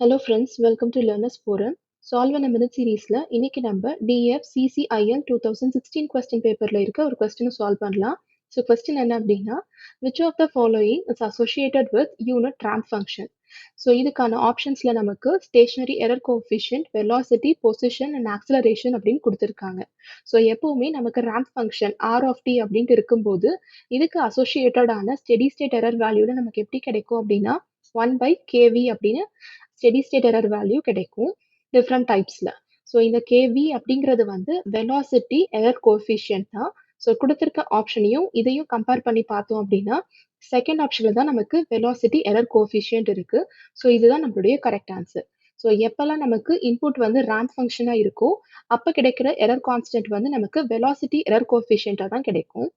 Hello friends, welcome to Learners Forum. Solve a minute சீரீஸ்ல இன்னைக்கு நம்ம DFCCIL 2016 question paperல இருக்க ஒரு question சால்வ் பண்ணலாம். So question என்ன அப்படின்னா which of the following is associated with unit ramp function? So இதுக்கான ஆப்ஷன்ஸ்ல நமக்கு stationary error coefficient, velocity, position and acceleration அப்படின்னு கொடுத்திருக்காங்க. ஸோ எப்பவுமே நமக்கு ramp function R of t அப்படின்ட்டு இருக்கும்போது இதுக்கு associated ஆன steady state error value நமக்கு எப்படி கிடைக்கும் அப்படின்னா 1/kv அப்படின்னு ஸ்டெடி ஸ்டேட் எரர் வேல்யூ கிடைக்கும் டிஃப்ரெண்ட் டைப்ஸில். ஸோ இந்த கேவி அப்படிங்கிறது வந்து வெலாசிட்டி எரர் கோஎஃபிஷியன்ட் தான். ஸோ கொடுத்துருக்க ஆப்ஷனையும் இதையும் கம்பேர் பண்ணி பார்த்தோம் அப்படின்னா செகண்ட் ஆப்ஷனில் தான் நமக்கு வெலாசிட்டி எரர் கோஎஃபிஷியன்ட் இருக்கு. ஸோ இதுதான் நம்மளுடைய கரெக்ட் ஆன்சர். ஸோ எப்பெல்லாம் நமக்கு இன்புட் வந்து ரேம்ப் ஃபங்க்ஷனாக இருக்கோ அப்போ கிடைக்கிற எரர் கான்ஸ்டன்ட் வந்து நமக்கு வெலாசிட்டி எரர் கோஎஃபிஷியன்ட்டாக தான் கிடைக்கும்.